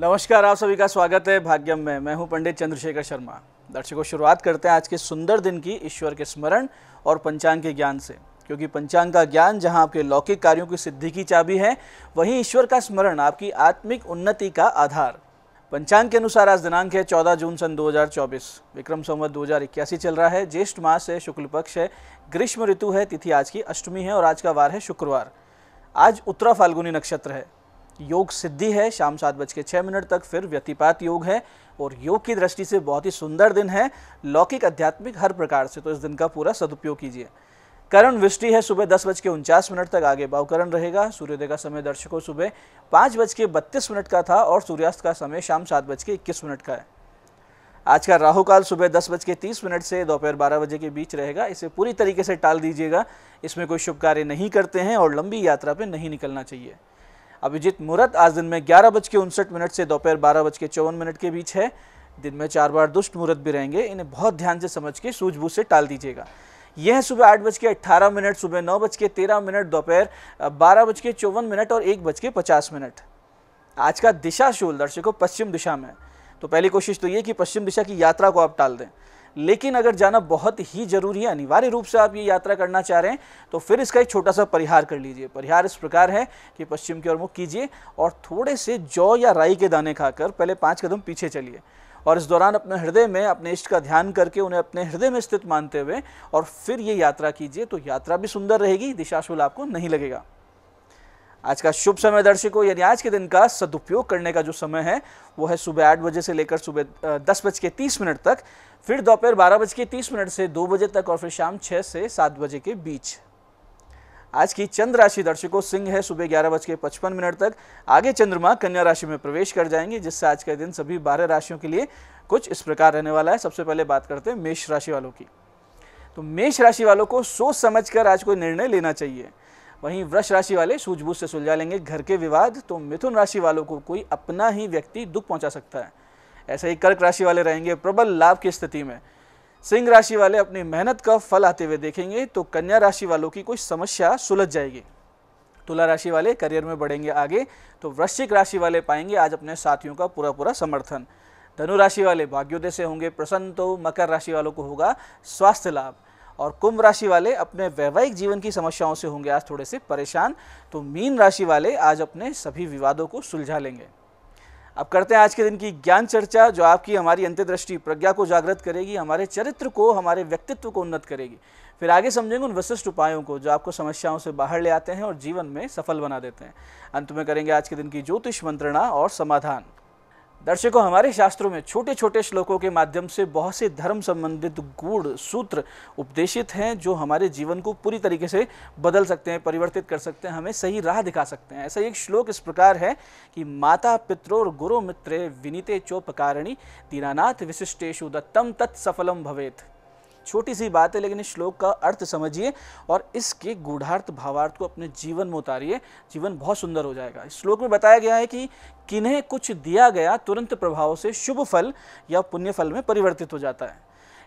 नमस्कार, आप सभी का स्वागत है भाग्यम में। मैं हूं पंडित चंद्रशेखर शर्मा। दर्शकों, शुरुआत करते हैं आज के सुंदर दिन की ईश्वर के स्मरण और पंचांग के ज्ञान से, क्योंकि पंचांग का ज्ञान जहां आपके लौकिक कार्यों की सिद्धि की चाबी है, वहीं ईश्वर का स्मरण आपकी आत्मिक उन्नति का आधार। पंचांग के अनुसार आज दिनांक है 14 जून सन 2024, विक्रम संवत 2081 चल रहा है। ज्येष्ठ मास है, शुक्ल पक्ष है, ग्रीष्म ऋतु है, तिथि आज की अष्टमी है और आज का वार है शुक्रवार। आज उत्तरा फाल्गुनी नक्षत्र है। योग सिद्धि है, शाम 7:06 तक फिर व्यतिपात योग है और योग की दृष्टि से बहुत ही सुंदर दिन है, लौकिक आध्यात्मिक हर प्रकार से। तो इस दिन का पूरा सदुपयोग कीजिए। करण वृष्टि है, सुबह 10:49 तक आगे भावकरण रहेगा। सूर्योदय का समय दर्शकों सुबह 5:32 का था और सूर्यास्त का समय शाम 7:21 का है। आज का राहु काल सुबह 10:30 से दोपहर 12 बजे के बीच रहेगा। इसे पूरी तरीके से टाल दीजिएगा। इसमें कोई शुभ कार्य नहीं करते हैं और लंबी यात्रा पर नहीं निकलना चाहिए। अभिजीत मुहूर्त आज दिन में 11:59 से दोपहर 12:54 के बीच है। दिन में 4 बार दुष्ट मुहूर्त भी रहेंगे, इन्हें बहुत ध्यान से समझ के सूझबूझ से टाल दीजिएगा। यह है सुबह 8:18, सुबह 9:13, दोपहर 12:54 और 1:50। आज का दिशा शूल दर्शकों पश्चिम दिशा में। तो पहली कोशिश तो ये कि पश्चिम दिशा की यात्रा को आप टाल दें, लेकिन अगर जाना बहुत ही जरूरी है, अनिवार्य रूप से आप ये यात्रा करना चाह रहे हैं, तो फिर इसका एक छोटा सा परिहार कर लीजिए। परिहार इस प्रकार है कि पश्चिम की ओर मुख कीजिए और थोड़े से जौ या राई के दाने खाकर पहले 5 कदम पीछे चलिए और इस दौरान अपने हृदय में अपने इष्ट का ध्यान करके उन्हें अपने हृदय में स्थित मानते हुए और फिर ये यात्रा कीजिए। तो यात्रा भी सुंदर रहेगी, दिशाशूल आपको नहीं लगेगा। आज का शुभ समय दर्शकों, यानी आज के दिन का सदुपयोग करने का जो समय है वो है सुबह 8 बजे से लेकर सुबह 10:30 तक, फिर दोपहर 12:30 से 2 बजे तक और फिर शाम 6 से 7 बजे के बीच। आज की चंद्र राशि दर्शकों सिंह है, सुबह 11:55 तक आगे चंद्रमा कन्या राशि में प्रवेश कर जाएंगे, जिससे आज का दिन सभी 12 राशियों के लिए कुछ इस प्रकार रहने वाला है। सबसे पहले बात करते हैं मेष राशि वालों की। तो मेष राशि वालों को सोच समझकर आज कोई निर्णय लेना चाहिए। वहीं वृष राशि वाले सूझबूझ से सुलझा लेंगे घर के विवाद। तो मिथुन राशि वालों को कोई अपना ही व्यक्ति दुख पहुंचा सकता है। ऐसे ही कर्क राशि वाले रहेंगे प्रबल लाभ की स्थिति में। सिंह राशि वाले अपनी मेहनत का फल आते हुए देखेंगे। तो कन्या राशि वालों की कोई समस्या सुलझ जाएगी। तुला राशि वाले करियर में बढ़ेंगे आगे। तो वृश्चिक राशि वाले पाएंगे आज अपने साथियों का पूरा समर्थन। धनु राशि वाले भाग्योदय से होंगे प्रसन्न। तो मकर राशि वालों को होगा स्वास्थ्य लाभ और कुंभ राशि वाले अपने वैवाहिक जीवन की समस्याओं से होंगे आज थोड़े से परेशान। तो मीन राशि वाले आज अपने सभी विवादों को सुलझा लेंगे। अब करते हैं आज के दिन की ज्ञान चर्चा, जो आपकी हमारी अंतर्दृष्टि प्रज्ञा को जागृत करेगी, हमारे चरित्र को, हमारे व्यक्तित्व को उन्नत करेगी। फिर आगे समझेंगे उन विशिष्ट उपायों को जो आपको समस्याओं से बाहर ले आते हैं और जीवन में सफल बना देते हैं। अंत में करेंगे आज के दिन की ज्योतिष मंत्रणा और समाधान। दर्शकों, हमारे शास्त्रों में छोटे छोटे श्लोकों के माध्यम से बहुत से धर्म संबंधित गूढ़ सूत्र उपदेशित हैं, जो हमारे जीवन को पूरी तरीके से बदल सकते हैं, परिवर्तित कर सकते हैं, हमें सही राह दिखा सकते हैं। ऐसा एक श्लोक इस प्रकार है कि माता पित्रोर गुरु मित्रे विनीते चोपकारिणी दीनानाथ विशिष्टेषु दत्तम तत्सफलम भवेत। छोटी सी बात है, लेकिन इस श्लोक का अर्थ समझिए और इसके गूढ़ार्थ भावार्थ को अपने जीवन में उतारिए। जीवन बहुत सुंदर हो जाएगा। इस श्लोक में बताया गया है कि किन्हें कुछ दिया गया तुरंत प्रभाव से शुभ फल या पुण्य फल में परिवर्तित हो जाता है।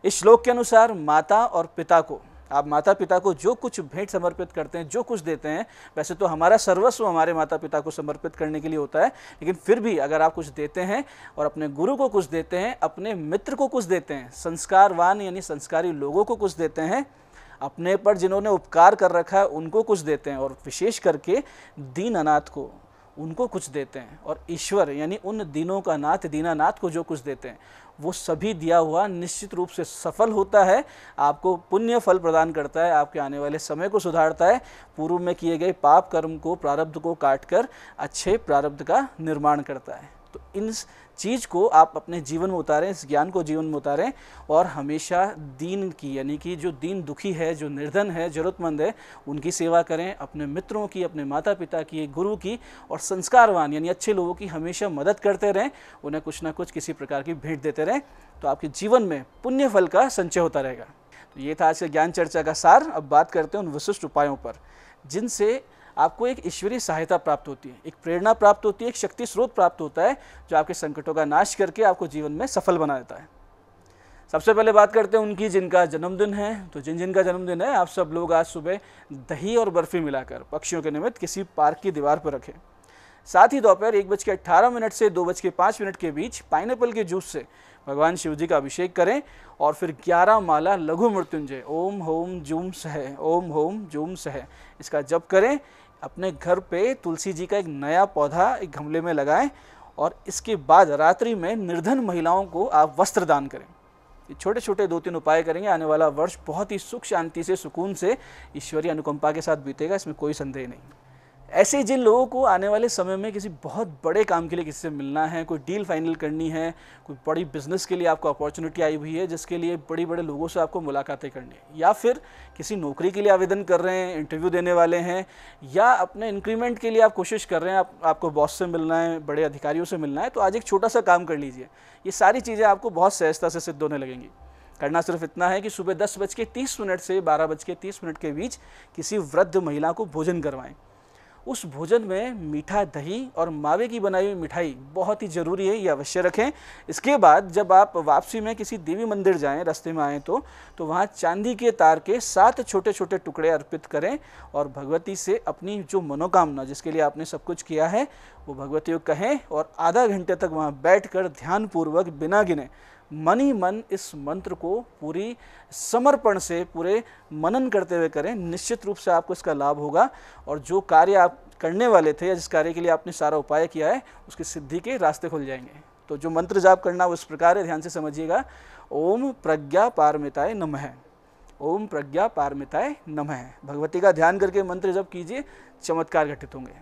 इस श्लोक के अनुसार माता और पिता को, आप माता पिता को जो कुछ भेंट समर्पित करते हैं, जो कुछ देते हैं, वैसे तो हमारा सर्वस्व हमारे माता पिता को समर्पित करने के लिए होता है, लेकिन फिर भी अगर आप कुछ देते हैं और अपने गुरु को कुछ देते हैं, अपने मित्र को कुछ देते हैं, संस्कारवान यानी संस्कारी लोगों को कुछ देते हैं, अपने पर जिन्होंने उपकार कर रखा है उनको कुछ देते हैं और विशेष करके दीन अनाथ को, उनको कुछ देते हैं, और ईश्वर यानी उन दीनों का नाथ, दीनानाथ को जो कुछ देते हैं, वो सभी दिया हुआ निश्चित रूप से सफल होता है, आपको पुण्य फल प्रदान करता है, आपके आने वाले समय को सुधारता है, पूर्व में किए गए पाप कर्म को, प्रारब्ध को काटकर अच्छे प्रारब्ध का निर्माण करता है। तो इन चीज़ को आप अपने जीवन में उतारें, इस ज्ञान को जीवन में उतारें और हमेशा दीन की, यानी कि जो दीन दुखी है, जो निर्धन है, ज़रूरतमंद है, उनकी सेवा करें। अपने मित्रों की, अपने माता पिता की, गुरु की और संस्कारवान यानी अच्छे लोगों की हमेशा मदद करते रहें। उन्हें कुछ ना कुछ किसी प्रकार की भेंट देते रहें, तो आपके जीवन में पुण्य फल का संचय होता रहेगा। तो ये था आज के ज्ञान चर्चा का सार। अब बात करते हैं उन विशिष्ट उपायों पर जिनसे आपको एक ईश्वरीय सहायता प्राप्त होती है, एक प्रेरणा प्राप्त होती है, एक शक्ति स्रोत प्राप्त होता है, जो आपके संकटों का नाश करके आपको जीवन में सफल बना देता है। सबसे पहले बात करते हैं उनकी जिनका जन्मदिन है। तो जिनका जन्मदिन है, आप सब लोग आज सुबह दही और बर्फी मिलाकर पक्षियों के निमित्त किसी पार्क की दीवार पर रखें। साथ ही दोपहर 1:18 से 2:05 के बीच पाइनएप्पल के जूस से भगवान शिव जी का अभिषेक करें और फिर 11 माला लघु मृत्युंजय ओम होम जूम सह ओम होम जूम सह इसका जप करें। अपने घर पे तुलसी जी का एक नया पौधा एक गमले में लगाएं और इसके बाद रात्रि में निर्धन महिलाओं को आप वस्त्र दान करें। ये छोटे छोटे 2-3 उपाय करेंगे, आने वाला वर्ष बहुत ही सुख शांति से सुकून से ईश्वरीय अनुकंपा के साथ बीतेगा, इसमें कोई संदेह नहीं। ऐसे जिन लोगों को आने वाले समय में किसी बहुत बड़े काम के लिए किसी से मिलना है, कोई डील फाइनल करनी है, कोई बड़ी बिजनेस के लिए आपको अपॉर्चुनिटी आई हुई है जिसके लिए बड़े बड़े लोगों से आपको मुलाकातें करनी है, या फिर किसी नौकरी के लिए आवेदन कर रहे हैं, इंटरव्यू देने वाले हैं, या अपने इंक्रीमेंट के लिए आप कोशिश कर रहे हैं, आपको बॉस से मिलना है, बड़े अधिकारियों से मिलना है, तो आज एक छोटा सा काम कर लीजिए। ये सारी चीज़ें आपको बहुत सहजता से सिद्ध होने लगेंगी। करना सिर्फ इतना है कि सुबह 10:30 से 12:30 के बीच किसी वृद्ध महिला को भोजन करवाएं। उस भोजन में मीठा दही और मावे की बनाई हुई मिठाई बहुत ही ज़रूरी है, ये अवश्य रखें। इसके बाद जब आप वापसी में किसी देवी मंदिर जाएं, रास्ते में आएँ तो वहाँ चांदी के तार के 7 छोटे छोटे टुकड़े अर्पित करें और भगवती से अपनी जो मनोकामना जिसके लिए आपने सब कुछ किया है वो भगवती को कहें और आधा घंटे तक वहाँ बैठकर ध्यानपूर्वक बिना गिने मन ही मन इस मंत्र को पूरी समर्पण से पूरे मनन करते हुए करें। निश्चित रूप से आपको इसका लाभ होगा और जो कार्य आप करने वाले थे या जिस कार्य के लिए आपने सारा उपाय किया है उसकी सिद्धि के रास्ते खुल जाएंगे। तो जो मंत्र जाप करना वो इस प्रकार है, ध्यान से समझिएगा। ओम प्रज्ञा पारमिताय नमः, ओम प्रज्ञा पारमिताय नमः। भगवती का ध्यान करके मंत्र जप कीजिए, चमत्कार घटित होंगे।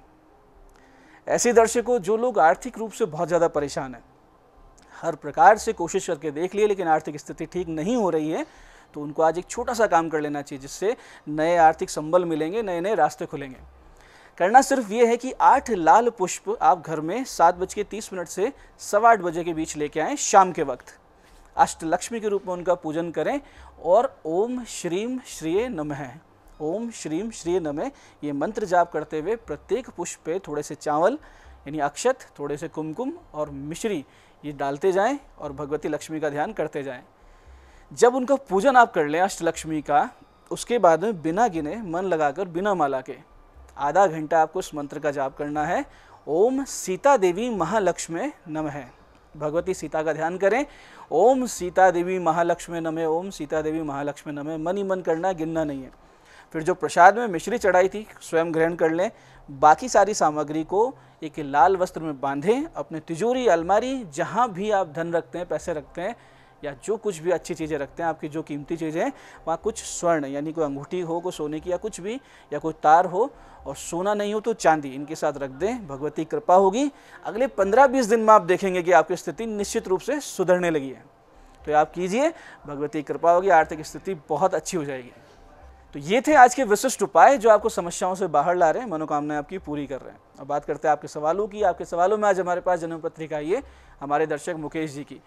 ऐसे दर्शकों जो लोग आर्थिक रूप से बहुत ज़्यादा परेशान हैं, हर प्रकार से कोशिश करके देख लिए लेकिन आर्थिक स्थिति ठीक नहीं हो रही है, तो उनको आज एक छोटा सा काम कर लेना चाहिए जिससे नए आर्थिक संबल मिलेंगे, नए नए रास्ते खुलेंगे। करना सिर्फ ये है कि 8 लाल पुष्प आप घर में 7:30 से 8:15 बजे के बीच लेके आएँ शाम के वक्त। अष्टलक्ष्मी के रूप में उनका पूजन करें और ओम श्रीम श्रीये नमः, ओम श्रीम श्रीये नमः ये मंत्र जाप करते हुए प्रत्येक पुष्प पे थोड़े से चावल यानी अक्षत, थोड़े से कुमकुम और मिश्री ये डालते जाएं और भगवती लक्ष्मी का ध्यान करते जाएं। जब उनका पूजन आप कर लें अष्टलक्ष्मी का, उसके बाद में बिना गिने मन लगाकर बिना माला के आधा घंटा आपको इस मंत्र का जाप करना है। ओम सीता देवी महालक्ष्मी नमः, भगवती सीता का ध्यान करें। ओम सीता देवी महालक्ष्मी नमः, ओम सीता देवी महालक्ष्मी नमः, मन ही मन करना, गिनना नहीं है। फिर जो प्रसाद में मिश्री चढ़ाई थी स्वयं ग्रहण कर लें। बाकी सारी सामग्री को एक लाल वस्त्र में बांधें। अपने तिजोरी, अलमारी, जहाँ भी आप धन रखते हैं, पैसे रखते हैं या जो कुछ भी अच्छी चीज़ें रखते हैं, आपकी जो कीमती चीज़ें हैं, वहाँ कुछ स्वर्ण यानी कोई अंगूठी हो, कोई सोने की या कुछ भी, या कोई तार हो, और सोना नहीं हो तो चांदी, इनके साथ रख दें। भगवती कृपा होगी। अगले 15-20 दिन में आप देखेंगे कि आपकी स्थिति निश्चित रूप से सुधरने लगी है। तो आप कीजिए, भगवती कृपा होगी, आर्थिक स्थिति बहुत अच्छी हो जाएगी। तो ये थे आज के विशिष्ट उपाय जो आपको समस्याओं से बाहर ला रहे हैं, मनोकामनाएं आपकी पूरी कर रहे हैं। अब बात करते हैं आपके सवालों की। आपके सवालों में आज हमारे पास जन्म पत्रिका आई है हमारे दर्शक मुकेश जी की।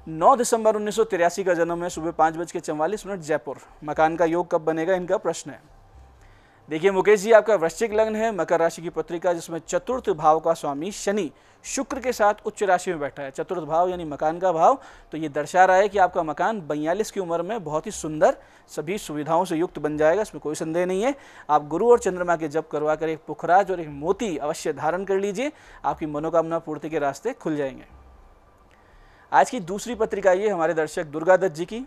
9 दिसंबर 1983 का जन्म है, सुबह 5:44 जयपुर। मकान का योग कब बनेगा, इनका प्रश्न है। देखिए मुकेश जी, आपका वृश्चिक लग्न है, मकर राशि की पत्रिका, जिसमें चतुर्थ भाव का स्वामी शनि शुक्र के साथ उच्च राशि में बैठा है। चतुर्थ भाव यानी मकान का भाव, तो ये दर्शा रहा है कि आपका मकान 42 की उम्र में बहुत ही सुंदर सभी सुविधाओं से युक्त बन जाएगा, इसमें कोई संदेह नहीं है। आप गुरु और चंद्रमा के जप करवा कर एक पुखराज और एक मोती अवश्य धारण कर लीजिए, आपकी मनोकामना पूर्ति के रास्ते खुल जाएंगे। आज की दूसरी पत्रिका ये हमारे दर्शक दुर्गा दत्त जी की।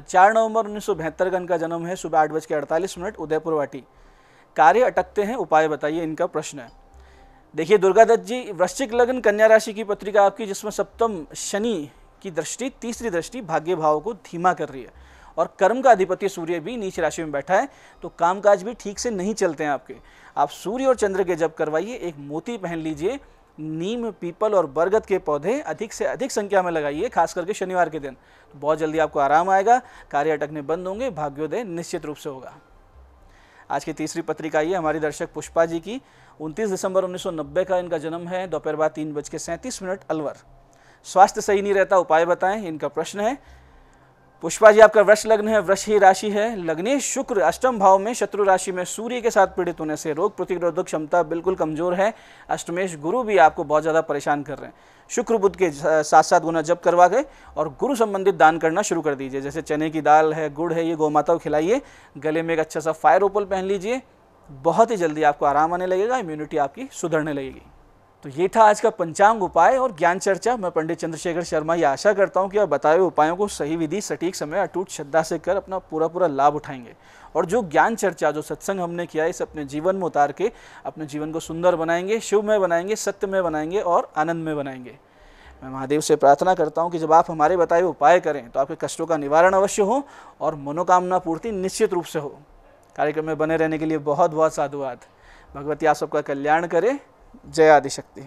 4 नवंबर 1972 का इनका जन्म है, सुबह 8:48 उदयपुर वाटी। कार्य अटकते हैं, उपाय बताइए, इनका प्रश्न है। देखिए दुर्गा दत्त जी, वृश्चिक लग्न, कन्या राशि की पत्रिका आपकी, जिसमें सप्तम शनि की दृष्टि, तीसरी दृष्टि भाग्य भाव को धीमा कर रही है और कर्म का अधिपति सूर्य भी नीच राशि में बैठा है, तो कामकाज भी ठीक से नहीं चलते हैं आपके। आप सूर्य और चंद्र के जप करवाइए, एक मोती पहन लीजिए, नीम, पीपल और बरगद के पौधे अधिक से अधिक संख्या में लगाइए, खास करके शनिवार के दिन, तो बहुत जल्दी आपको आराम आएगा, कार्य अटकने बंद होंगे, भाग्योदय निश्चित रूप से होगा। आज की तीसरी पत्रिका ये हमारी दर्शक पुष्पा जी की। 29 दिसंबर 1990 का इनका जन्म है, दोपहर बाद 3:37 अलवर। स्वास्थ्य सही नहीं रहता, उपाय बताएं, इनका प्रश्न है। पुष्पा जी, आपका वृष लग्न है, वृष ही राशि है, लग्नेश शुक्र अष्टम भाव में शत्रु राशि में सूर्य के साथ पीड़ित होने से रोग प्रतिरोधक क्षमता बिल्कुल कमजोर है। अष्टमेश गुरु भी आपको बहुत ज़्यादा परेशान कर रहे हैं। शुक्र बुध के साथ साथ गुना जप करवा के और गुरु संबंधित दान करना शुरू कर दीजिए, जैसे चने की दाल है, गुड़ है, ये गौ माता को खिलाइए। गले में एक अच्छा सा फायर ओपल पहन लीजिए, बहुत ही जल्दी आपको आराम आने लगेगा, इम्यूनिटी आपकी सुधरने लगेगी। तो ये था आज का पंचांग उपाय और ज्ञान चर्चा। मैं पंडित चंद्रशेखर शर्मा ये आशा करता हूँ कि आप बताए हुए उपायों को सही विधि, सटीक समय, अटूट श्रद्धा से कर अपना पूरा लाभ उठाएंगे और जो ज्ञान चर्चा, जो सत्संग हमने किया है, इसे अपने जीवन में उतार के अपने जीवन को सुंदर बनाएंगे, शिवमय बनाएंगे, सत्यमय बनाएंगे और आनंदमय बनाएंगे। मैं महादेव से प्रार्थना करता हूँ कि जब आप हमारे बताए हुए उपाय करें तो आपके कष्टों का निवारण अवश्य हो और मनोकामना पूर्ति निश्चित रूप से हो। कार्यक्रम में बने रहने के लिए बहुत बहुत साधुवाद। भगवती आप सबका कल्याण करे। जय आदिशक्ति।